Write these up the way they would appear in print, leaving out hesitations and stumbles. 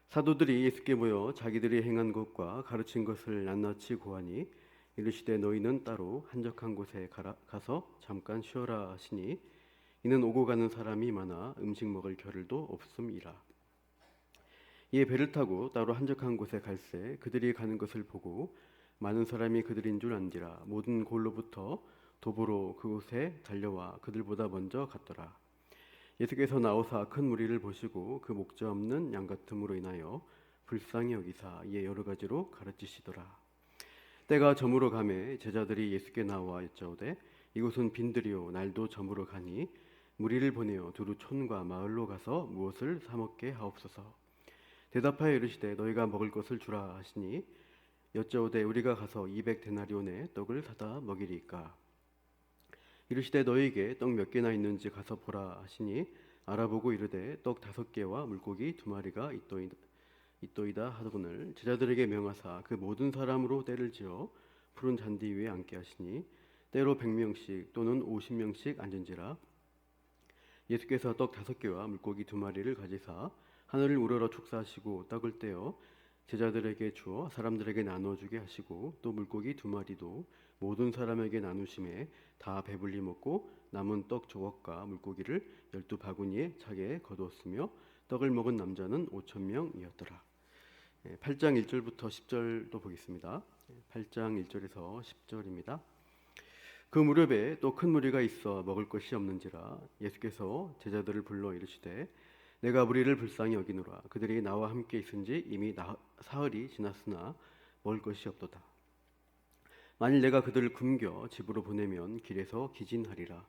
사도들이 예수께 모여 자기들이 행한 것과 가르친 것을 낱낱이 고하니 이르시되 너희는 따로 한적한 곳에 가서 잠깐 쉬어라 하시니 이는 오고 가는 사람이 많아 음식 먹을 겨를도 없음이라. 이에 배를 타고 따로 한적한 곳에 갈새 그들이 가는 것을 보고 많은 사람이 그들인 줄 안지라. 모든 골로부터 도보로 그곳에 달려와 그들보다 먼저 갔더라. 예수께서 나오사 큰 무리를 보시고 그 목자 없는 양 같음으로 인하여 불쌍히 여기사 이에 여러 가지로 가르치시더라. 때가 저물어 가매 제자들이 예수께 나와 여짜오되 이곳은 빈들이요 날도 저물어 가니 무리를 보내어 두루 촌과 마을로 가서 무엇을 사 먹게 하옵소서. 대답하여 이르시되 너희가 먹을 것을 주라 하시니 여짜오되 우리가 가서 200데나리온의 떡을 사다 먹이리이까. 이르시되 너희에게 떡 몇 개나 있는지 가서 보라 하시니 알아보고 이르되 떡 5개와 물고기 2마리가 있도이다 하더거늘 제자들에게 명하사 그 모든 사람으로 때를 지어 푸른 잔디 위에 앉게 하시니 때로 100명씩 또는 50명씩 앉은지라. 예수께서 떡 5개와 물고기 2마리를 가지사 하늘을 우러러 축사하시고 떡을 떼어 제자들에게 주어 사람들에게 나눠주게 하시고 또 물고기 2마리도 모든 사람에게 나누심에 다 배불리 먹고 남은 떡 조각과 물고기를 12바구니에 차게 거두었으며 떡을 먹은 남자는 5,000명이었더라. 8장 1절부터 10절도 보겠습니다. 8장 1절에서 10절입니다. 그 무렵에 또 큰 무리가 있어 먹을 것이 없는지라. 예수께서 제자들을 불러 이르시되 내가 무리를 불쌍히 여기노라. 그들이 나와 함께 있은지 이미 사흘이 지났으나 먹을 것이 없도다. 만일 내가 그들을 굶겨 집으로 보내면 길에서 기진하리라.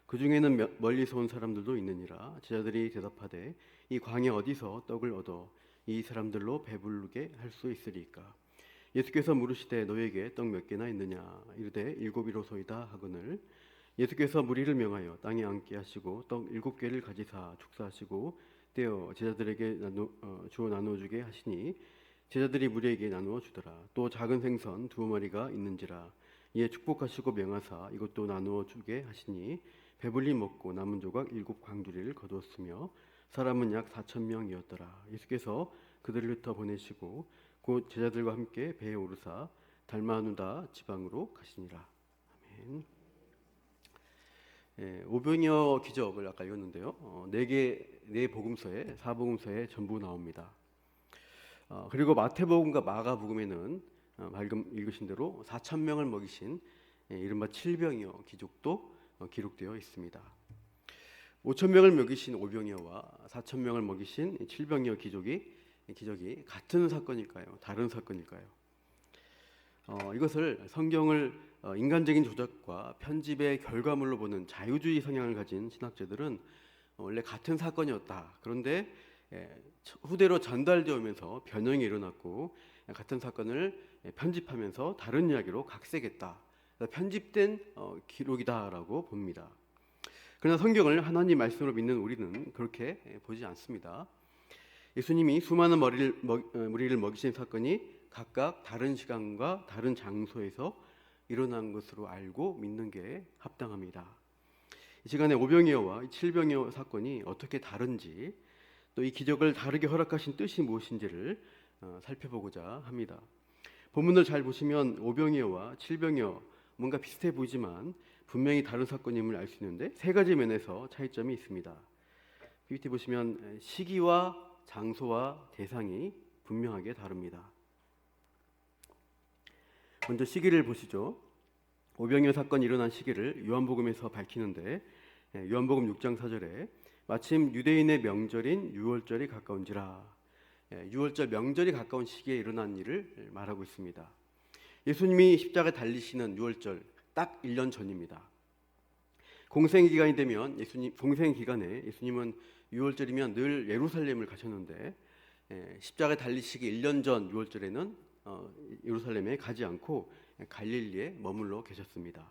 그 중에는 멀리서 온 사람들도 있느니라. 제자들이 대답하되 이 광야 어디서 떡을 얻어 이 사람들로 배부르게 할 수 있으리까. 예수께서 물으시되 너희에게 떡 몇 개나 있느냐. 이르되 7이로소이다 하거늘 예수께서 무리를 명하여 땅에 앉게 하시고 떡 7개를 가지사 축사하시고 떼어 제자들에게 주어 나누어주게 하시니 제자들이 무리에게 나누어 주더라. 또 작은 생선 2마리가 있는지라. 이에 축복하시고 명하사 이것도 나누어 주게 하시니 배불리 먹고 남은 조각 7광주리를 거두었으며 사람은 약 4,000명이었더라. 예수께서 그들을 흩어 보내시고 곧 제자들과 함께 배에 오르사 달마누다 지방으로 가시니라. 아멘. 오병이어 기적을 아까 읽었는데요. 네 복음서에 4복음서에 전부 나옵니다. 그리고 마태복음과 마가복음에는 방금 읽으신 대로 4,000명을 먹이신 이른바 칠병이어 기적도 기록되어 있습니다. 5,000명을 먹이신 오병이어와 4,000명을 먹이신 칠병이어 기적이 같은 사건일까요? 다른 사건일까요? 이것을 성경을 인간적인 조작과 편집의 결과물로 보는 자유주의 성향을 가진 신학자들은 원래 같은 사건이었다. 그런데 후대로 전달되어 오면서 변형이 일어났고 같은 사건을 편집하면서 다른 이야기로 각색했다. 편집된 기록이다라고 봅니다. 그러나 성경을 하나님 말씀으로 믿는 우리는 그렇게 보지 않습니다. 예수님이 수많은 무리를 먹이신 사건이 각각 다른 시간과 다른 장소에서 일어난 것으로 알고 믿는 게 합당합니다. 이 시간에 오병이어와 칠병이어 사건이 어떻게 다른지 또 이 기적을 다르게 허락하신 뜻이 무엇인지를 살펴보고자 합니다. 본문을 잘 보시면 오병이어와 칠병이어 뭔가 비슷해 보이지만 분명히 다른 사건임을 알 수 있는데 세 가지 면에서 차이점이 있습니다. PPT 보시면 시기와 장소와 대상이 분명하게 다릅니다. 먼저 시기를 보시죠. 오병이어 사건이 일어난 시기를 요한복음에서 밝히는데 요한복음 6장 4절에 마침 유대인의 명절인 유월절이 가까운지라. 유월절 명절이 가까운 시기에 일어난 일을 말하고 있습니다. 예수님이 십자가에 달리시는 유월절 딱 1년 전입니다. 공생 기간이 되면 공생 기간에 예수님은 유월절이면 늘 예루살렘을 가셨는데 십자가에 달리시기 1년 전 유월절에는 예루살렘에 가지 않고 갈릴리에 머물러 계셨습니다.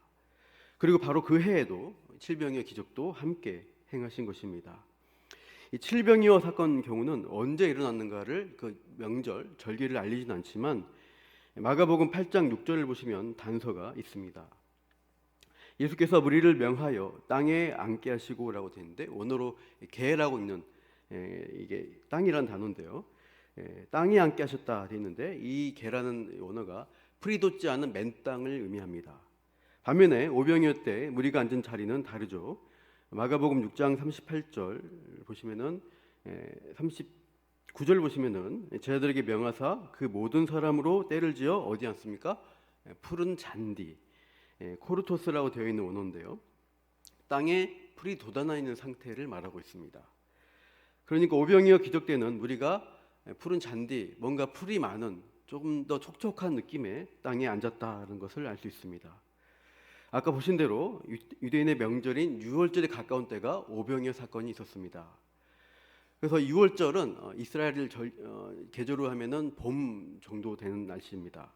그리고 바로 그 해에도 칠병이어 기적도 함께 행하신 것입니다. 이 칠병이어 사건 경우는 언제 일어났는가를 그 명절 절기를 알리진 않지만 마가복음 8장 6절을 보시면 단서가 있습니다. 예수께서 무리를 명하여 땅에 앉게 하시고라고 되는데 원어로 개라고 있는 이게 땅이란 단어인데요. 땅에 앉게 하셨다 되어 있는데, 이 개라는 원어가 풀이 돋지 않은 맨 땅을 의미합니다. 반면에 오병이어 때 무리가 앉은 자리는 다르죠. 마가복음 6장 38절 보시면은 39절 보시면은 제자들에게 명하사 그 모든 사람으로 때를 지어 어디 앉습니까? 푸른 잔디, 코르토스라고 되어 있는 원어인데요, 땅에 풀이 돋아나 있는 상태를 말하고 있습니다. 그러니까 오병이어 기적 때는 무리가 푸른 잔디, 뭔가 풀이 많은 조금 더 촉촉한 느낌의 땅에 앉았다는 것을 알 수 있습니다. 아까 보신 대로 유대인의 명절인 유월절에 가까운 때가 오병이어 사건이 있었습니다. 그래서 유월절은 이스라엘을 계절로 하면은 봄 정도 되는 날씨입니다.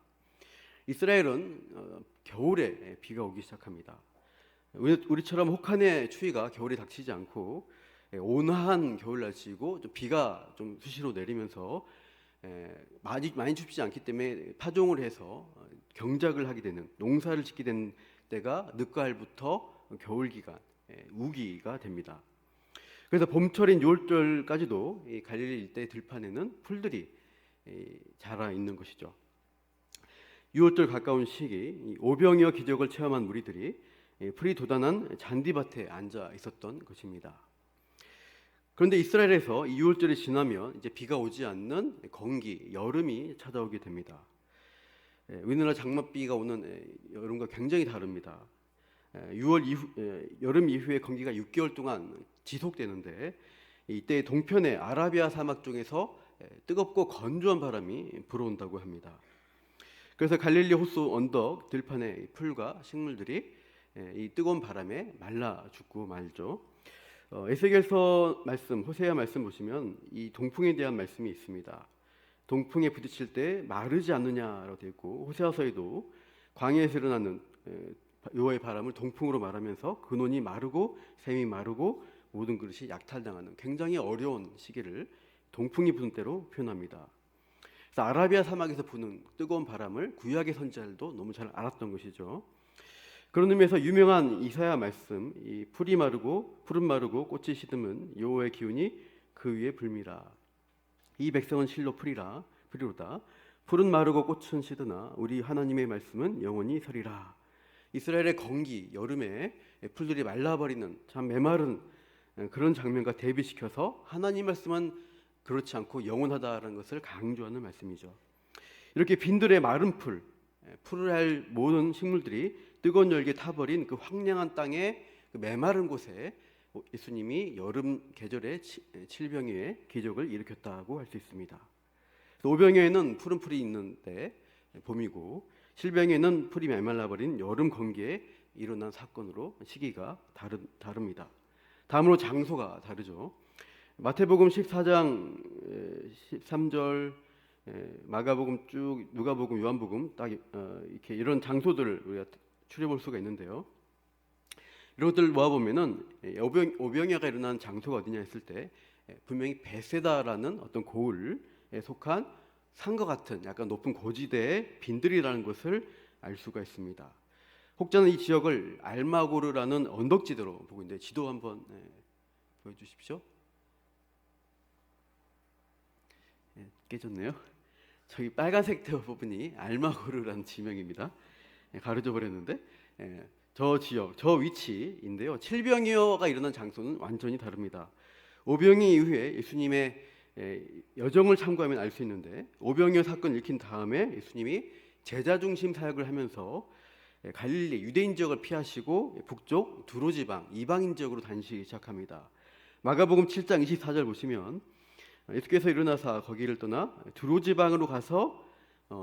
이스라엘은 겨울에 비가 오기 시작합니다. 우리처럼 혹한의 추위가 겨울에 닥치지 않고 온화한 겨울 날씨이고, 좀 비가 좀 수시로 내리면서 많이 춥지 않기 때문에 파종을 해서 경작을 하게 되는, 농사를 짓게 되는 때가 늦가을부터 겨울 기간, 우기가 됩니다. 그래서 봄철인 6월절까지도 이 갈릴리 일대 들판에는 풀들이 자라 있는 것이죠. 6월절 가까운 시기, 오병이어 기적을 체험한 무리들이 풀이 돋아난 잔디밭에 앉아 있었던 것입니다. 그런데 이스라엘에서 6월절이 지나면 이제 비가 오지 않는 건기, 여름이 찾아오게 됩니다. 우리나라 장맛비가 오는 여름과 굉장히 다릅니다. 6월 이후, 여름 이후에 건기가 6개월 동안 지속되는데, 이때 동편의 아라비아 사막 쪽에서 뜨겁고 건조한 바람이 불어온다고 합니다. 그래서 갈릴리 호수 언덕 들판의 풀과 식물들이 이 뜨거운 바람에 말라 죽고 말죠. 에스겔서 말씀, 호세아 말씀 보시면 이 동풍에 대한 말씀이 있습니다. 동풍에 부딪힐 때 마르지 않느냐라고 되어 있고, 호세아서에도 광야에서 일어나는 여호와의 바람을 동풍으로 말하면서 근원이 마르고 샘이 마르고 모든 그릇이 약탈당하는 굉장히 어려운 시기를 동풍이 부는 때로 표현합니다. 그래서 아라비아 사막에서 부는 뜨거운 바람을 구약의 선지자들도 너무 잘 알았던 것이죠. 그런 의미에서 유명한 이사야 말씀, 이 풀이 마르고 푸른 마르고 꽃이 시듬은 여호와의 기운이 그 위에 불미라. 이 백성은 실로 풀이로다. 푸른 마르고 꽃은 시드나 우리 하나님의 말씀은 영원히 서리라. 이스라엘의 건기, 여름에 풀들이 말라버리는 참 메마른 그런 장면과 대비시켜서 하나님 말씀은 그렇지 않고 영원하다는 것을 강조하는 말씀이죠. 이렇게 빈들의 마른 풀을 할 모든 식물들이 뜨거운 열기에 타버린 그 황량한 땅의 그 메마른 곳에 예수님이 여름 계절의 칠병이의 기적을 일으켰다고 할 수 있습니다. 오병이어에는 푸른 풀이 있는데 봄이고, 칠병이에는 풀이 메말라버린 여름 건기에 일어난 사건으로 시기가 다릅니다. 다음으로 장소가 다르죠. 마태복음 14장 13절, 마가복음 쭉, 누가복음, 요한복음 딱 이렇게 이런 장소들을 우리가 추려볼 수가 있는데요. 이런 것들을 모아보면은 오병이어가 일어난 장소가 어디냐 했을 때 분명히 베세다라는 어떤 고을에 속한 산과 같은 약간 높은 고지대의 빈들이라는 것을 알 수가 있습니다. 혹자는 이 지역을 알마고르라는 언덕지대로 보고 있는데, 지도 한번 보여주십시오. 깨졌네요. 저기 빨간색 대어 부분이 알마고르라는 지명입니다. 가려져 버렸는데, 저 지역, 저 위치인데요. 칠병이어가 일어난 장소는 완전히 다릅니다. 오병이어 이후에 예수님의 여정을 참고하면 알 수 있는데, 오병이어 사건 읽힌 다음에 예수님이 제자 중심 사역을 하면서 갈릴리 유대인 지역을 피하시고 북쪽 두로 지방 이방인 지역으로 다니시기 시작합니다. 마가복음 7장 24절 보시면 예수께서 일어나사 거기를 떠나 두로 지방으로 가서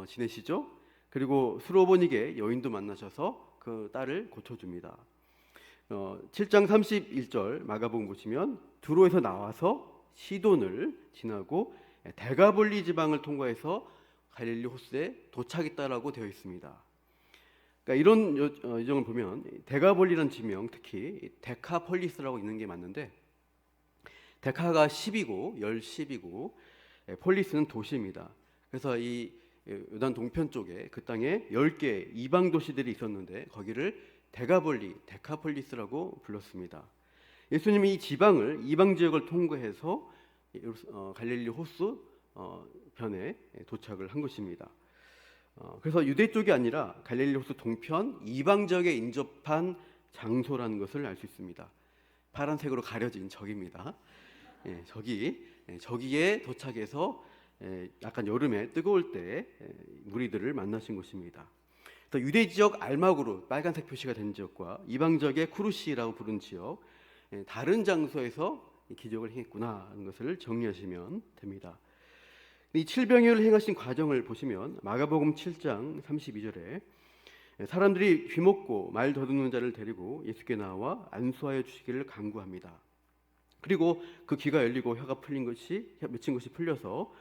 지내시죠. 그리고 수로보니게 여인도 만나셔서 그 딸을 고쳐줍니다. 7장 31절 마가복음 보시면 두로에서 나와서 시돈을 지나고 데가볼리 지방을 통과해서 갈릴리 호수에 도착했다라고 되어 있습니다. 그러니까 이런 여정을 보면 데가볼리라는 지명, 특히 데카폴리스라고 있는 게 맞는데, 데카가 10이고 10이고 폴리스는 도시입니다. 그래서 이 요단 동편 쪽에 그 땅에 10개 이방 도시들이 있었는데 거기를 데가볼리, 데카폴리스라고 불렀습니다. 예수님이 이 지방을, 이방 지역을 통과해서 갈릴리 호수 변에 도착을 한 것입니다. 그래서 유대 쪽이 아니라 갈릴리 호수 동편 이방 지역에 인접한 장소라는 것을 알 수 있습니다. 파란색으로 가려진 저기입니다. 저기에 도착해서 약간 여름에 뜨거울 때 무리들을 만나신 것입니다. 유대 지역 알막으로 빨간색 표시가 된 지역과 이방 지역의 쿠루시라고 부른 지역, 다른 장소에서 기적을 행했구나 하는 것을 정리하시면 됩니다. 이 칠병이를 행하신 과정을 보시면 마가복음 7장 32절에 사람들이 귀먹고 말 더듬는 자를 데리고 예수께 나와 안수하여 주시기를 간구합니다. 그리고 그 귀가 열리고 혀가 맺힌 것이 풀려서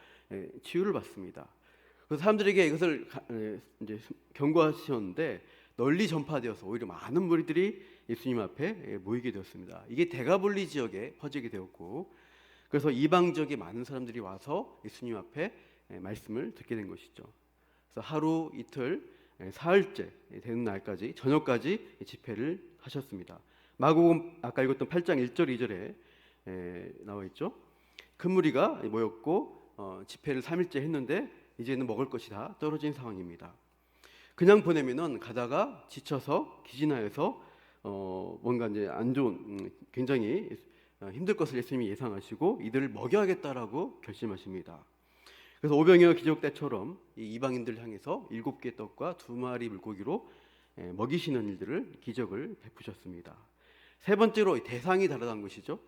치유를 받습니다. 그래서 사람들에게 이것을 이제 경고하셨는데 널리 전파되어서 오히려 많은 무리들이 예수님 앞에 모이게 되었습니다. 이게 데가볼리 지역에 퍼지게 되었고, 그래서 이방 지역에 많은 사람들이 와서 예수님 앞에 말씀을 듣게 된 것이죠. 그래서 하루 이틀 사흘째 되는 날까지 저녁까지 집회를 하셨습니다. 마가복음 아까 읽었던 8장 1절 2절에 나와 있죠. 큰 무리가 모였고 집회를 3일째 했는데 이제는 먹을 것이 다 떨어진 상황입니다. 그냥 보내면은 가다가 지쳐서 기진하여서 뭔가 이제 안 좋은 굉장히 힘들 것을 예수님이 예상하시고 이들을 먹여야겠다라고 결심하십니다. 그래서 오병이어 기적 때처럼 이 이방인들 향해서 7개 떡과 2마리 물고기로 먹이시는 일들을 기적을 베푸셨습니다. 세 번째로 대상이 다르다는 것이죠.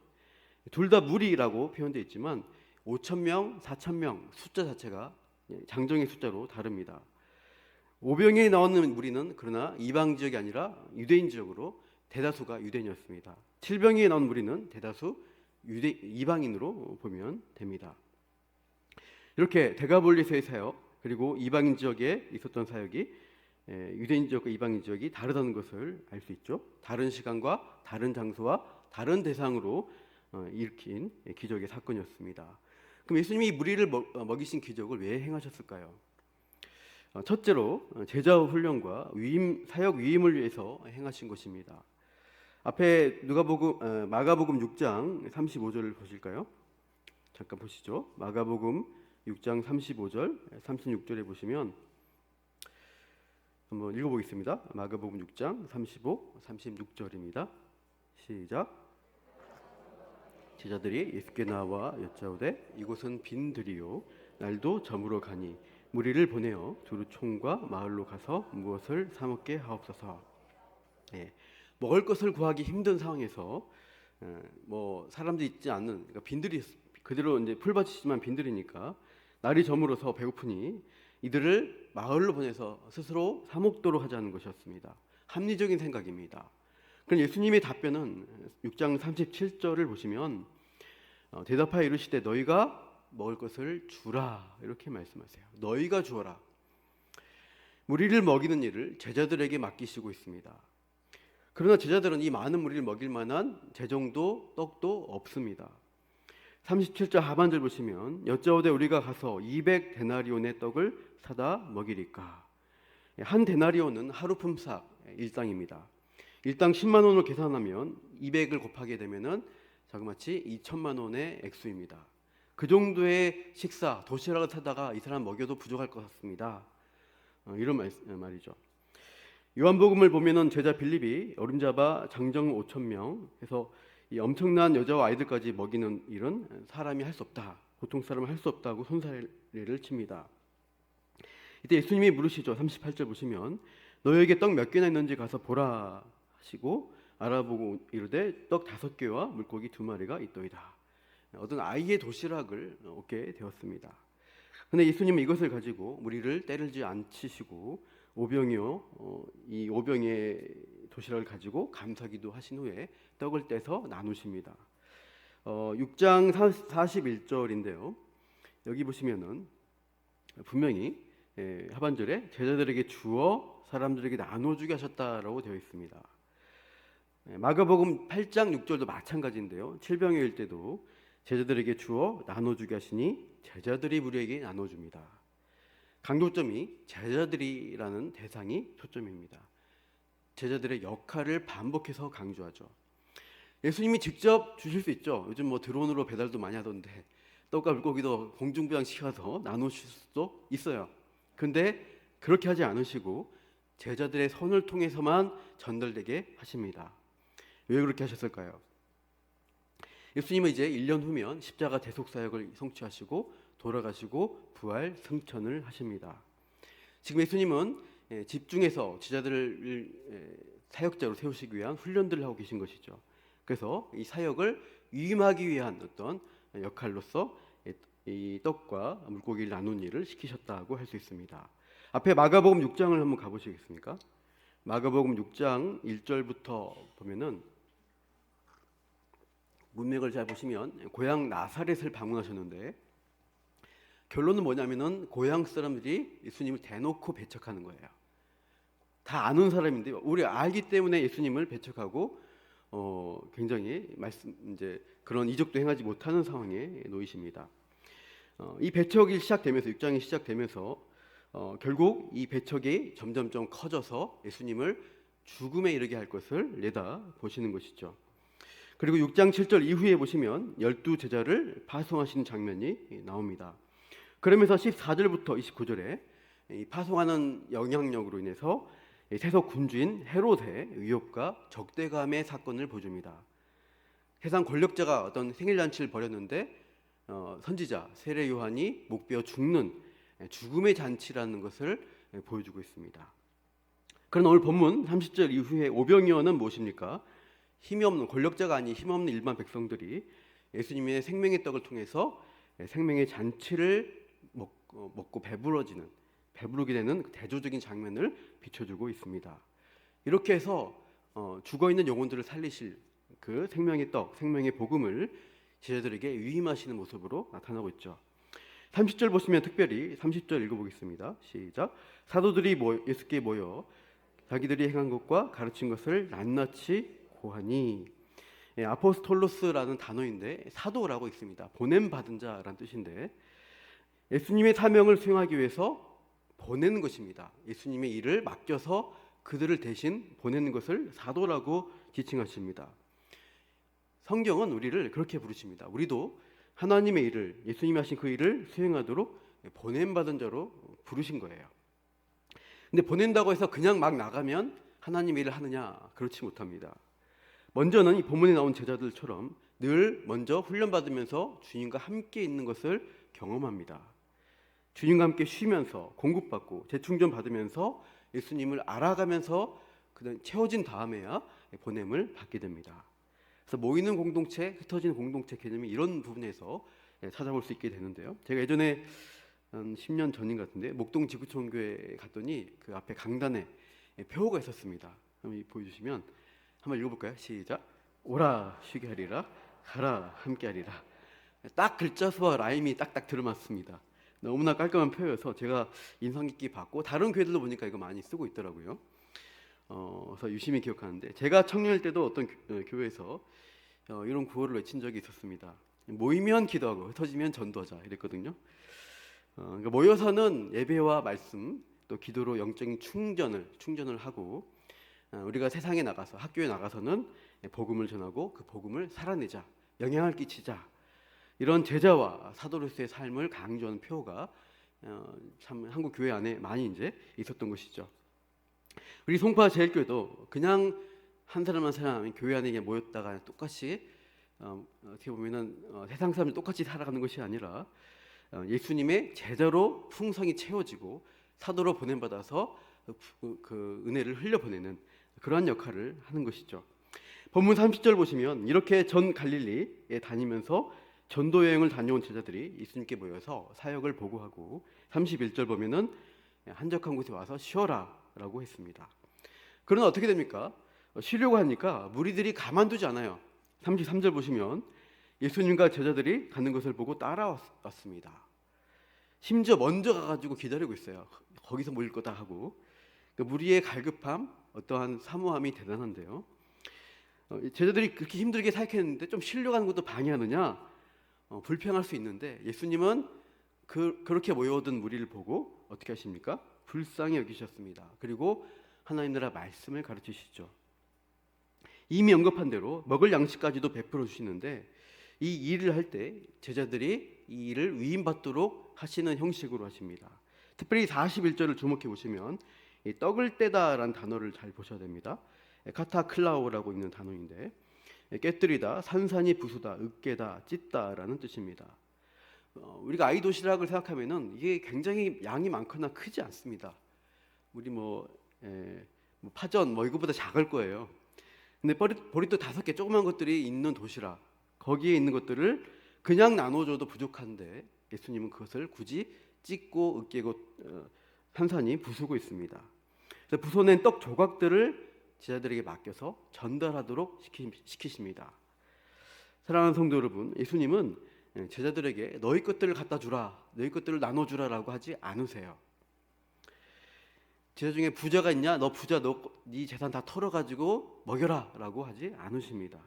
둘 다 무리라고 표현되어 있지만 5,000명, 4,000명 숫자 자체가 장정의 숫자로 다릅니다. 오병이어에 나오는 무리는 그러나 이방 지역이 아니라 유대인 지역으로 대다수가 유대인이었습니다. 칠병이에 나온 무리는 대다수 이방인으로 보면 됩니다. 이렇게 데가볼리서의 사역 그리고 이방인 지역에 있었던 사역이 유대인 지역과 이방인 지역이 다르다는 것을 알 수 있죠. 다른 시간과 다른 장소와 다른 대상으로 일으킨 기적의 사건이었습니다. 그럼 예수님이 무리를 먹이신 기적을 왜 행하셨을까요? 첫째로 제자 훈련과 사역 위임을 위해서 행하신 것입니다. 앞에 마가복음 6장 35절을 보실까요? 잠깐 보시죠. 마가복음 6장 35절 36절에 보시면 한번 읽어보겠습니다. 마가복음 6장 35, 36절입니다. 시작. 제자들이 예수께 나와 여짜오되 이곳은 빈들이요 날도 저물어 가니 무리를 보내어 두루 총과 마을로 가서 무엇을 사 먹게 하옵소서. 먹을 것을 구하기 힘든 상황에서 사람들이 있지 않는 그러니까 빈들이 그대로 이제 풀밭이지만 빈들이니까 날이 저물어서 배고프니 이들을 마을로 보내서 스스로 사 먹도록 하자는 것이었습니다. 합리적인 생각입니다. 그럼 예수님의 답변은 6장 37절을 보시면 대답하여 이르시되 너희가 먹을 것을 주라 이렇게 말씀하세요. 너희가 주어라. 무리를 먹이는 일을 제자들에게 맡기시고 있습니다. 그러나 제자들은 이 많은 무리를 먹일 만한 재정도 떡도 없습니다. 37절 하반절 보시면 여짜오되 우리가 가서 200데나리온의 떡을 사다 먹이리까. 한 데나리온은 하루 품삯 일당입니다. 일당 10만 원을 계산하면 200을 곱하게 되면은 자그마치 2천만 원의 액수입니다. 그 정도의 식사, 도시락을 사다가 이 사람 먹여도 부족할 것 같습니다. 이런 말이죠. 요한복음을 보면은 제자 빌립이 어림잡아 장정 5,000명 해서 이 엄청난 여자와 아이들까지 먹이는 일은 사람이 할 수 없다. 보통 사람은 할 수 없다고 손사래를 칩니다. 이때 예수님이 물으시죠. 38절 보시면 너에게 떡 몇 개나 있는지 가서 보라 하시고 알아보고 이르되 떡 5개와 물고기 2마리가 있더이다. 어떤 아이의 도시락을 얻게 되었습니다. 그런데 예수님은 이것을 가지고 무리를 때리지 않으시고 이 오병이의 도시락을 가지고 감사기도 하신 후에 떡을 떼서 나누십니다. 6장 41절인데요. 여기 보시면은 분명히 하반절에 제자들에게 주어 사람들에게 나눠주게 하셨다라고 되어 있습니다. 마가복음 8장 6절도 마찬가지인데요. 칠병일 때도 제자들에게 주어 나눠주게 하시니 제자들이 무리에게 나눠줍니다. 강조점이 제자들이라는 대상이 초점입니다. 제자들의 역할을 반복해서 강조하죠. 예수님이 직접 주실 수 있죠. 요즘 드론으로 배달도 많이 하던데 떡과 물고기도 공중부양시켜서 나누실 수도 있어요. 근데 그렇게 하지 않으시고 제자들의 손을 통해서만 전달되게 하십니다. 왜 그렇게 하셨을까요? 예수님은 이제 1년 후면 십자가 대속 사역을 성취하시고 돌아가시고 부활 승천을 하십니다. 지금 예수님은 집중해서 제자들을 사역자로 세우시기 위한 훈련들을 하고 계신 것이죠. 그래서 이 사역을 위임하기 위한 어떤 역할로서 이 떡과 물고기를 나눈 일을 시키셨다고 할 수 있습니다. 앞에 마가복음 6장을 한번 가보시겠습니까? 마가복음 6장 1절부터 보면은 문맥을 잘 보시면 고향 나사렛을 방문하셨는데 결론은 뭐냐면은 고향 사람들이 예수님을 대놓고 배척하는 거예요. 다 아는 사람인데 우리 알기 때문에 예수님을 배척하고 굉장히 이제 그런 이적도 행하지 못하는 상황에 놓이십니다. 이 배척이 시작되면서 6장이 시작되면서 결국 이 배척이 점점점 커져서 예수님을 죽음에 이르게 할 것을 내다 보시는 것이죠. 그리고 6장 7절 이후에 보시면 12제자를 파송하시는 장면이 나옵니다. 그러면서 14절부터 29절에 이 파송하는 영향력으로 인해서 세속 군주인 헤롯의 위협과 적대감의 사건을 보여줍니다. 세상 권력자가 어떤 생일잔치를 벌였는데 선지자 세례 요한이 목베어 죽는 죽음의 잔치라는 것을 보여주고 있습니다. 그런 오늘 본문 30절 이후에 오병이어는 무엇입니까? 힘이 없는 권력자가 아닌 힘없는 일반 백성들이 예수님의 생명의 떡을 통해서 생명의 잔치를 먹고 배부르게 되는 대조적인 장면을 비춰주고 있습니다. 이렇게 해서 죽어있는 영혼들을 살리실 그 생명의 떡, 생명의 복음을 제자들에게 위임하시는 모습으로 나타나고 있죠. 30절 보시면 특별히 30절 읽어보겠습니다. 시작. 사도들이 예수께 모여 자기들이 행한 것과 가르친 것을 낱낱이 고하니. 아포스톨로스라는 단어인데 사도라고 있습니다. 보냄받은 자라는 뜻인데 예수님의 사명을 수행하기 위해서 보내는 것입니다. 예수님의 일을 맡겨서 그들을 대신 보내는 것을 사도라고 지칭하십니다. 성경은 우리를 그렇게 부르십니다. 우리도 하나님의 일을, 예수님이 하신 그 일을 수행하도록 보냄받은 자로 부르신 거예요. 근데 보낸다고 해서 그냥 막 나가면 하나님의 일을 하느냐? 그렇지 못합니다. 먼저는 이 본문에 나온 제자들처럼 늘 먼저 훈련받으면서 주님과 함께 있는 것을 경험합니다. 주님과 함께 쉬면서 공급받고 재충전 받으면서 예수님을 알아가면서 그다음 채워진 다음에야 보냄을 받게 됩니다. 그래서 모이는 공동체, 흩어지는 공동체 개념이 이런 부분에서 찾아볼 수 있게 되는데요. 제가 예전에 한 10년 전인 것 같은데 목동 지구촌교회 갔더니 그 앞에 강단에 표어가 있었습니다. 한번 보여주시면 한번 읽어볼까요? 시작. 오라 쉬게 하리라, 가라 함께 하리라. 딱 글자 수와 라임이 딱딱 들어맞습니다. 너무나 깔끔한 표현이어서 제가 인상 깊게 봤고 다른 교회들도 보니까 이거 많이 쓰고 있더라고요. 그래서 유심히 기억하는데 제가 청년일 때도 어떤 교회에서 이런 구호를 외친 적이 있었습니다. 모이면 기도하고 흩어지면 전도하자 이랬거든요. 그러니까 모여서는 예배와 말씀 또 기도로 영적인 충전을 하고 우리가 세상에 나가서 학교에 나가서는 복음을 전하고 그 복음을 살아내자, 영향을 끼치자. 이런 제자와 사도로서의 삶을 강조하는 표가 참 한국 교회 안에 많이 이제 있었던 것이죠. 우리 송파 제일교회도 그냥 한 사람 한 사람이 교회 안에 모였다가 똑같이 어떻게 보면은 세상 사람들 똑같이 살아가는 것이 아니라 예수님의 제자로 풍성히 채워지고 사도로 보냄받아서 그 은혜를 흘려보내는 그러한 역할을 하는 것이죠. 본문 30절 보시면 이렇게 전 갈릴리에 다니면서 전도 여행을 다녀온 제자들이 예수님께 모여서 사역을 보고하고 31절 보면은 한적한 곳에 와서 쉬어라 라고 했습니다. 그러나 어떻게 됩니까? 쉬려고 하니까 무리들이 가만두지 않아요. 33절 보시면 예수님과 제자들이 가는 것을 보고 따라왔습니다. 심지어 먼저 가가지고 기다리고 있어요. 거기서 모일 거다 하고. 무리의 갈급함, 어떠한 사모함이 대단한데요. 제자들이 그렇게 힘들게 사역했는데 좀 쉬려고 하는 것도 방해하느냐? 불평할 수 있는데 예수님은 그렇게 모여든 무리를 보고 어떻게 하십니까? 불쌍히 여기셨습니다. 그리고 하나님 나라 말씀을 가르치시죠. 이미 언급한 대로 먹을 양식까지도 베풀어 주시는데 이 일을 할 때 제자들이 이 일을 위임받도록 하시는 형식으로 하십니다. 특별히 41절을 주목해 보시면 이 떡을 떼다라는 단어를 잘 보셔야 됩니다. 카타클라오라고 있는 단어인데 깨뜨리다, 산산이 부수다, 으깨다, 찢다라는 뜻입니다. 우리가 아이 도시락을 생각하면은 이게 굉장히 양이 많거나 크지 않습니다. 우리 뭐 파전 이거보다 작을 거예요. 근데 보리떡 5개 조그만 것들이 있는 도시락, 거기에 있는 것들을 그냥 나눠줘도 부족한데 예수님은 그것을 굳이 찢고 으깨고 산산히 부수고 있습니다. 그래서 부숴낸 떡 조각들을 제자들에게 맡겨서 전달하도록 시키십니다. 사랑하는 성도 여러분, 예수님은 제자들에게 너희 것들을 갖다 주라, 너희 것들을 나눠주라라고 하지 않으세요. 제자 중에 부자가 있냐? 너 부자, 네 재산 다 털어가지고 먹여라라고 하지 않으십니다.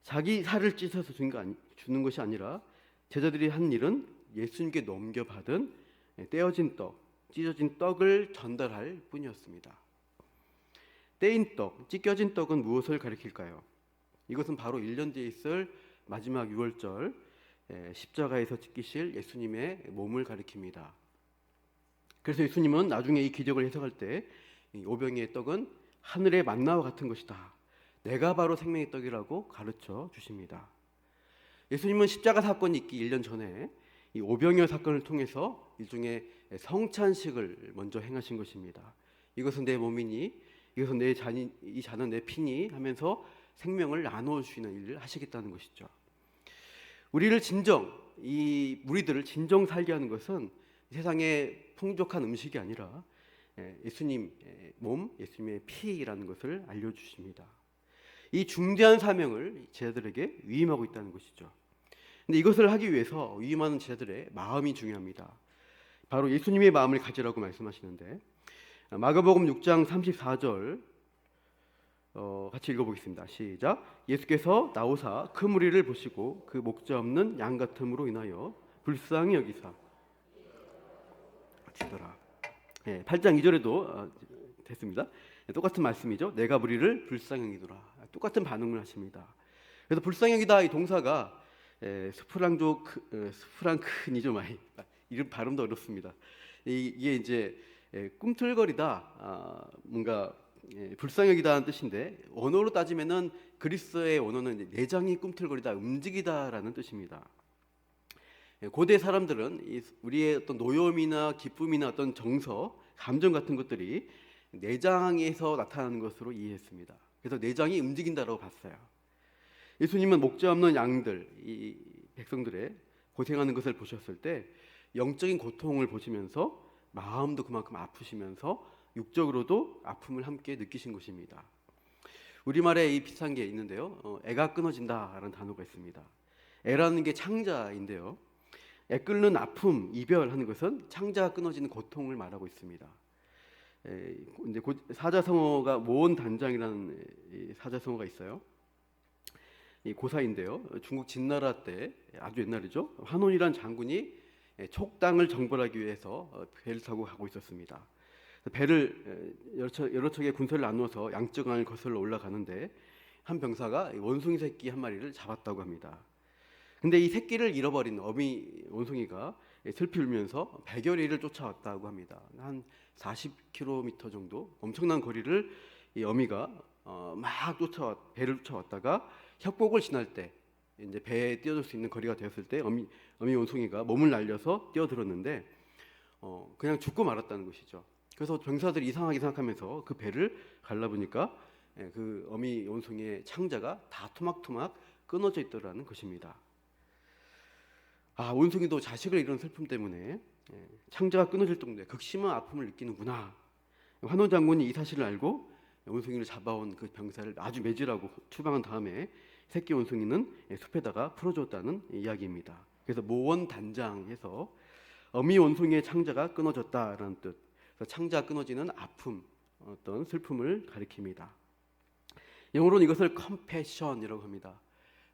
자기 살을 찢어서 주는 것이 아니라 제자들이 한 일은 예수님께 넘겨받은 떼어진 떡, 찢어진 떡을 전달할 뿐이었습니다. 떼인 떡, 찢겨진 떡은 무엇을 가리킬까요? 이것은 바로 1년 뒤에 있을 마지막 유월절 십자가에서 찢기실 예수님의 몸을 가리킵니다. 그래서 예수님은 나중에 이 기적을 해석할 때 이 오병이의 떡은 하늘의 만나와 같은 것이다, 내가 바로 생명의 떡이라고 가르쳐 주십니다. 예수님은 십자가 사건이 있기 1년 전에 이 오병이어 사건을 통해서 일종의 성찬식을 먼저 행하신 것입니다. 이것은 내 몸이니, 이것은 내 잔이, 이 잔은 내 피니 하면서 생명을 나눠주시는 일을 하시겠다는 것이죠. 우리를 이 무리들을 진정 살게 하는 것은 세상에 풍족한 음식이 아니라 예수님 몸, 예수님의 피라는 것을 알려주십니다. 이 중대한 사명을 제자들에게 위임하고 있다는 것이죠. 근데 이것을 하기 위해서 위임하는 제자들의 마음이 중요합니다. 바로 예수님의 마음을 가지라고 말씀하시는데 마가복음 6장 34절 같이 읽어보겠습니다. 시작. 예수께서 나오사 그 무리를 보시고 그 목자 없는 양 같음으로 인하여 불쌍히 여기사 치더라. 8장 2절에도 됐습니다. 똑같은 말씀이죠. 내가 무리를 불쌍히 여기더라. 똑같은 반응을 하십니다. 그래서 불쌍히 여기다 이 동사가 스프랑크니죠. 이름 발음도 어렵습니다. 이게 이제 꿈틀거리다, 뭔가 불쌍히 여기다는 뜻인데 언어로 따지면은 그리스의 언어는 내장이 꿈틀거리다, 움직이다라는 뜻입니다. 고대 사람들은 우리의 어떤 노여움이나 기쁨이나 어떤 정서, 감정 같은 것들이 내장에서 나타나는 것으로 이해했습니다. 그래서 내장이 움직인다라고 봤어요. 예수님은 목자 없는 양들, 이 백성들의 고생하는 것을 보셨을 때 영적인 고통을 보시면서 마음도 그만큼 아프시면서 육적으로도 아픔을 함께 느끼신 것입니다. 우리말에 이 비슷한 게 있는데요. 애가 끊어진다라는 단어가 있습니다. 애라는 게 창자인데요. 애 끓는 아픔, 이별하는 것은 창자가 끊어지는 고통을 말하고 있습니다. 이제 사자성어가 모원단장이라는 사자성어가 있어요. 이 고사인데요. 중국 진나라 때 아주 옛날이죠. 환원이란 장군이 촉당을 정벌하기 위해서 배를 타고 가고 있었습니다. 배를 여러 척의 군사를 나누어서 양쯔강을 거슬러 올라가는데 한 병사가 원숭이 새끼 한 마리를 잡았다고 합니다. 근데 이 새끼를 잃어버린 어미 원숭이가 슬피 울면서 100여 리를 쫓아왔다고 합니다. 한 40km 정도 엄청난 거리를 이 어미가 막 배를 쫓아왔다가 협곡을 지날 때 이제 배에 뛰어들 수 있는 거리가 되었을 때 어미 원숭이가 몸을 날려서 뛰어들었는데 그냥 죽고 말았다는 것이죠. 그래서 병사들이 이상하게 생각하면서 그 배를 갈라보니까 그 어미 원숭이의 창자가 다 토막토막 끊어져 있더라는 것입니다. 원숭이도 자식을 잃은 슬픔 때문에 창자가 끊어질 정도의 극심한 아픔을 느끼는구나. 환원 장군이 이 사실을 알고 원숭이를 잡아온 그 병사를 아주 매질하고 추방한 다음에 새끼 원숭이는 숲에다가 풀어줬다는 이야기입니다. 그래서 모원단장해서 어미 원숭이의 창자가 끊어졌다라는 뜻. 창자가 끊어지는 아픔, 어떤 슬픔을 가리킵니다. 영어로는 이것을 컴패션이라고 합니다.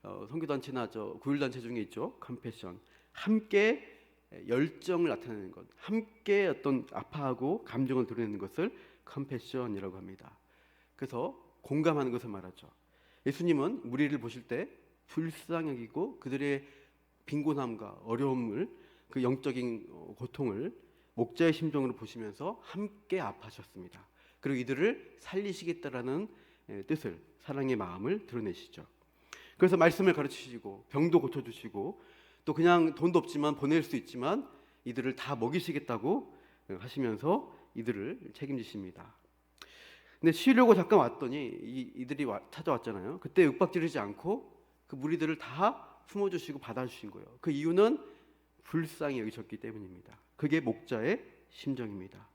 선교단체나 구일단체 중에 있죠. 컴패션, 함께 열정을 나타내는 것, 함께 어떤 아파하고 감정을 드러내는 것을 컴패션이라고 합니다. 그래서 공감하는 것을 말하죠. 예수님은 무리를 보실 때 불쌍히 여기고 그들의 빈곤함과 어려움을, 그 영적인 고통을 목자의 심정으로 보시면서 함께 아파하셨습니다. 그리고 이들을 살리시겠다라는 뜻을, 사랑의 마음을 드러내시죠. 그래서 말씀을 가르치시고 병도 고쳐주시고 또 그냥 돈도 없지만 보낼 수 있지만 이들을 다 먹이시겠다고 하시면서 이들을 책임지십니다. 근데 쉬려고 잠깐 왔더니 이들이 찾아왔잖아요. 그때 윽박지르지 않고 그 무리들을 다 품어주시고 받아주신 거예요. 그 이유는 불쌍히 여기셨기 때문입니다. 그게 목자의 심정입니다.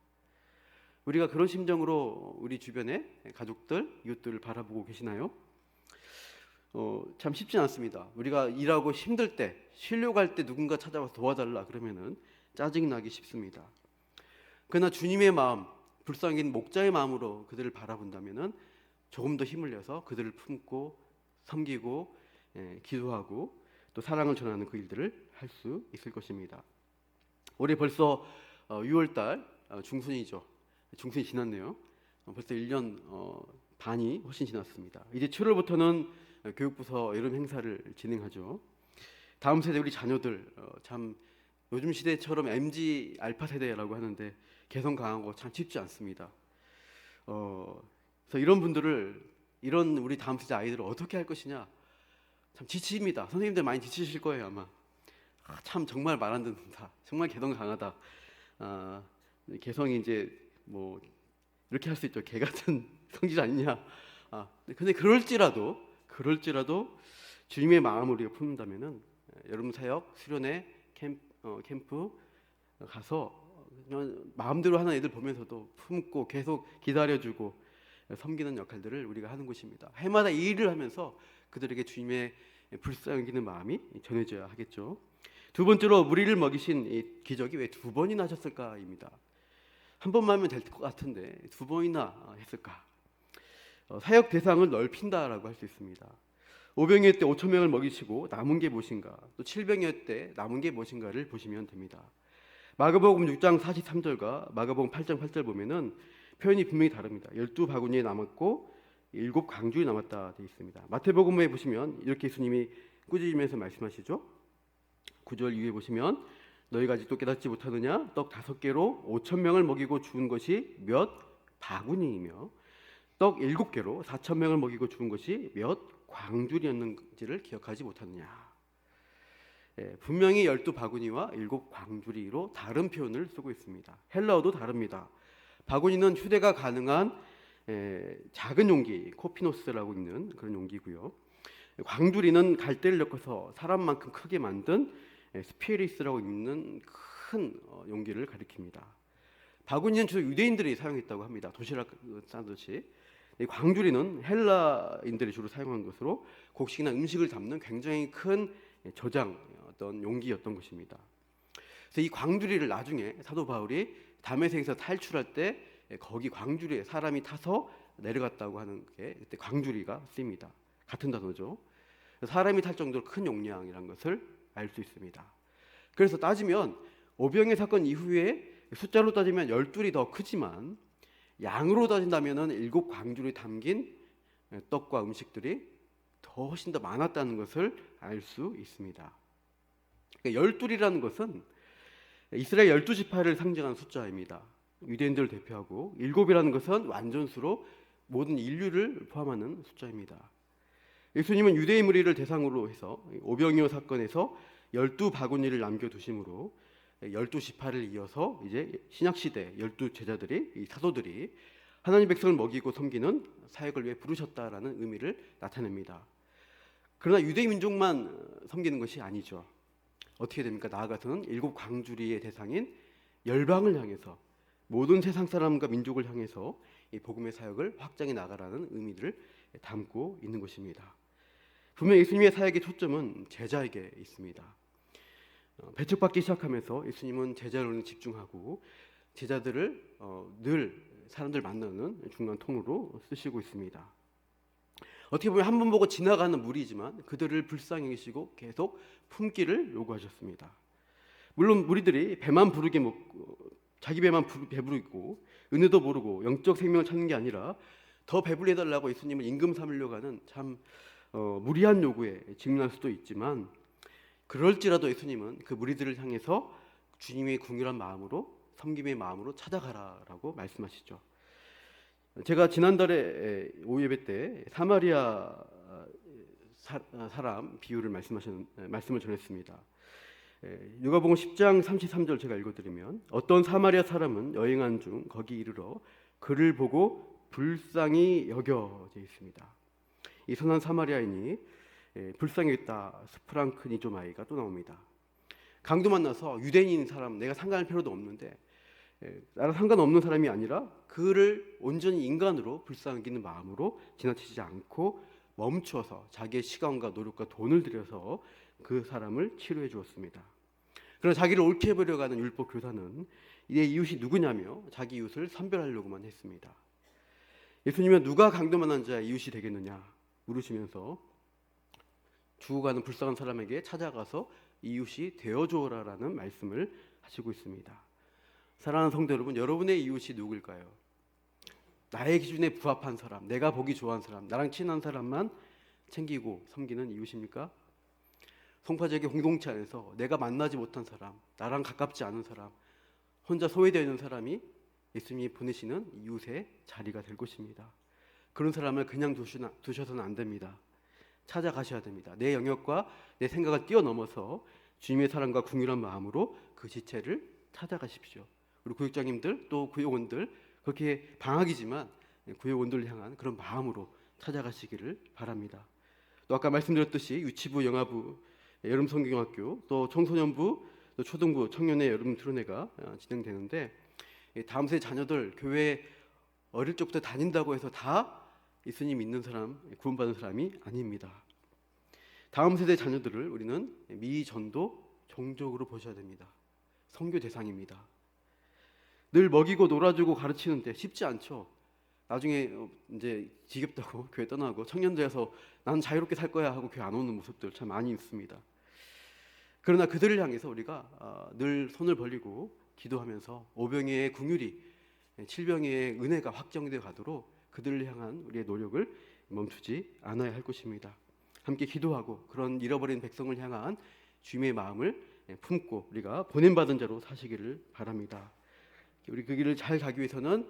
우리가 그런 심정으로 우리 주변의 가족들, 이웃들을 바라보고 계시나요? 참 쉽지 않습니다. 우리가 일하고 힘들 때, 쉬려고 할 때 누군가 찾아와서 도와달라 그러면은 짜증나기 쉽습니다. 그러나 주님의 마음, 불쌍히 목자의 마음으로 그들을 바라본다면은 조금 더 힘을 내서 그들을 품고 섬기고 기도하고 또 사랑을 전하는 그 일들을 할 수 있을 것입니다. 올해 벌써 6월달 중순이죠. 중순이 지났네요. 벌써 1년 반이 훨씬 지났습니다. 이제 7월부터는 교육부서 여름 행사를 진행하죠. 다음 세대 우리 자녀들 참 요즘 시대처럼 MZ 알파 세대라고 하는데 개성 강하고 참 쉽지 않습니다. 그래서 이런 분들을, 이런 우리 다음 세대 아이들을 어떻게 할 것이냐 참 지칩니다. 선생님들 많이 지치실 거예요 아마. 참 정말 말 안 듣는다. 정말 개성 강하다. 개성이 이제 뭐 이렇게 할 수 있죠. 개 같은 성질 아니냐. 근데 그럴지라도 주님의 마음을 우리가 품는다면은 여름 사역 수련회 캠프 가서 마음대로 하는 애들 보면서도 품고 계속 기다려주고 섬기는 역할들을 우리가 하는 것입니다. 해마다 이 일을 하면서 그들에게 주님의 불쌍히 여기는 마음이 전해져야 하겠죠. 두 번째로 무리를 먹이신 이 기적이 왜 두 번이나 하셨을까입니다. 한 번만 하면 될 것 같은데 두 번이나 했을까? 사역 대상을 넓힌다라고 할 수 있습니다. 5병이었을 때 5천 명을 먹이시고 남은 게 무엇인가, 또 7병이었을 때 남은 게 무엇인가를 보시면 됩니다. 마가복음 6장 43절과 마가복음 8장 8절 보면은 표현이 분명히 다릅니다. 12바구니에 남았고 7 광주에 남았다 되어 있습니다. 마태복음에 보시면 이렇게 예수님이 꾸짖으면서 말씀하시죠. 9절 이후에 보시면 너희가 아직도 깨닫지 못하느냐? 떡 5개로 5천 명을 먹이고 죽은 것이 몇 바구니이며 떡 7개로 4천 명을 먹이고 죽은 것이 몇 광주리였는지를 기억하지 못하느냐. 분명히 12바구니와 7 광주리로 다른 표현을 쓰고 있습니다. 헬라어도 다릅니다. 바구니는 휴대가 가능한 작은 용기, 코피노스라고 있는 그런 용기고요. 광주리는 갈대를 엮어서 사람만큼 크게 만든 스피리스라고 있는 큰 용기를 가리킵니다. 바구니는 주로 유대인들이 사용했다고 합니다. 도시락 싸듯이. 광주리는 헬라인들이 주로 사용한 것으로 곡식이나 음식을 담는 굉장히 큰 저장 어떤 용기였던 것입니다. 그래서 이 광주리를 나중에 사도 바울이 다메섹에서 탈출할 때 거기 광주리에 사람이 타서 내려갔다고 하는 게 그때 광주리가 쓰입니다. 같은 단어죠. 사람이 탈 정도로 큰 용량이라는 것을 알 수 있습니다. 그래서 따지면 오병의 사건 이후에 숫자로 따지면 12이 더 크지만 양으로 따진다면 7 광주리에 담긴 떡과 음식들이 더 훨씬 더 많았다는 것을 알 수 있습니다. 그러니까 12이라는 것은 이스라엘 12지파를 상징하는 숫자입니다. 유대인들을 대표하고 7이라는 것은 완전수로 모든 인류를 포함하는 숫자입니다. 예수님은 유대인 무리를 대상으로 해서 오병이어 사건에서 12바구니를 남겨두심으로 12지파를 이어서 이제 신약시대 12제자들이, 이 사도들이 하나님 백성을 먹이고 섬기는 사역을 위해 부르셨다라는 의미를 나타냅니다. 그러나 유대인 민족만 섬기는 것이 아니죠. 어떻게 됩니까? 나아가서는 7 광주리의 대상인 열방을 향해서, 모든 세상 사람과 민족을 향해서 이 복음의 사역을 확장해 나가라는 의미를 담고 있는 것입니다. 분명 예수님의 사역의 초점은 제자에게 있습니다. 배척받기 시작하면서 예수님은 제자로는 집중하고 제자들을 늘 사람들 만나는 중간 통로로 쓰시고 있습니다. 어떻게 보면 한 번 보고 지나가는 무리지만 그들을 불쌍히 여기시고 계속 품기를 요구하셨습니다. 물론 무리들이 배만 부르게 먹고 자기 배만 배부르고 은혜도 모르고 영적 생명을 찾는 게 아니라 더 배불리 해달라고 예수님을 임금 삼으려고 하는 참 무리한 요구에 직면할 수도 있지만 그럴지라도 예수님은 그 무리들을 향해서 주님의 궁휼한 마음으로, 섬김의 마음으로 찾아가라라고 말씀하시죠. 제가 지난달에 오후 예배 때 사마리아 사람 비유를 말씀을 전했습니다. 누가복음 10장 33절 제가 읽어드리면, 어떤 사마리아 사람은 여행한 중 거기 이르러 그를 보고 불쌍히 여겨져 있습니다. 이 선한 사마리아인이 불쌍히 여겼다 스프랑크니조마이가 또 나옵니다. 강도 만나서 유대인인 사람, 내가 상관할 필요도 없는데 나랑 상관없는 사람이 아니라 그를 온전히 인간으로 불쌍히 여기는 마음으로 지나치지 않고 멈추어서 자기의 시간과 노력과 돈을 들여서 그 사람을 치료해 주었습니다. 그러나 자기를 옳게 해보려고 하는 율법 교사는 내 이웃이 누구냐며 자기 이웃을 선별하려고만 했습니다. 예수님은 누가 강도 만난 자의 이웃이 되겠느냐 물으시면서 죽어가는 불쌍한 사람에게 찾아가서 이웃이 되어줘라라는 말씀을 하시고 있습니다. 사랑하는 성도 여러분, 여러분의 이웃이 누구일까요? 나의 기준에 부합한 사람, 내가 보기 좋아하는 사람, 나랑 친한 사람만 챙기고 섬기는 이웃입니까? 송파제교 공동체 안에서 내가 만나지 못한 사람, 나랑 가깝지 않은 사람, 혼자 소외되어 있는 사람이 예수님이 보내시는 이웃의 자리가 될 것입니다. 그런 사람을 그냥 두셔서는 안 됩니다. 찾아가셔야 됩니다. 내 영역과 내 생각을 뛰어넘어서 주님의 사랑과 궁휼한 마음으로 그 지체를 찾아가십시오. 우리 구역장님들 또 구역원들, 그렇게 방학이지만 구역원들을 향한 그런 마음으로 찾아가시기를 바랍니다. 또 아까 말씀드렸듯이 유치부, 영아부, 여름 성경학교, 또 청소년부, 또 초등부, 청년의 여름 토론회가 진행되는데, 다음 세대 자녀들 교회 어릴 적부터 다닌다고 해서 다 예수님 믿는 사람, 구원받은 사람이 아닙니다. 다음 세대 자녀들을 우리는 미전도 종족으로 보셔야 됩니다. 선교 대상입니다. 늘 먹이고 놀아주고 가르치는데 쉽지 않죠. 나중에 이제 지겹다고 교회 떠나고 청년들에서 난 자유롭게 살 거야 하고 교회 안 오는 모습들 참 많이 있습니다. 그러나 그들을 향해서 우리가 늘 손을 벌리고 기도하면서 오병이의 궁휼이, 칠병이의 은혜가 확정되어 가도록 그들을 향한 우리의 노력을 멈추지 않아야 할 것입니다. 함께 기도하고 그런 잃어버린 백성을 향한 주님의 마음을 품고 우리가 보냄받은 자로 사시기를 바랍니다. 우리 그 길을 잘 가기 위해서는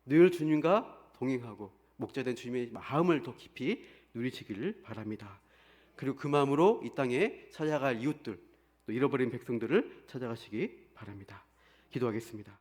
늘 주님과 동행하고 목자된 주님의 마음을 더 깊이 누리시기를 바랍니다. 그리고 그 마음으로 이 땅에 찾아갈 이웃들, 또 잃어버린 백성들을 찾아가시기 바랍니다. 기도하겠습니다.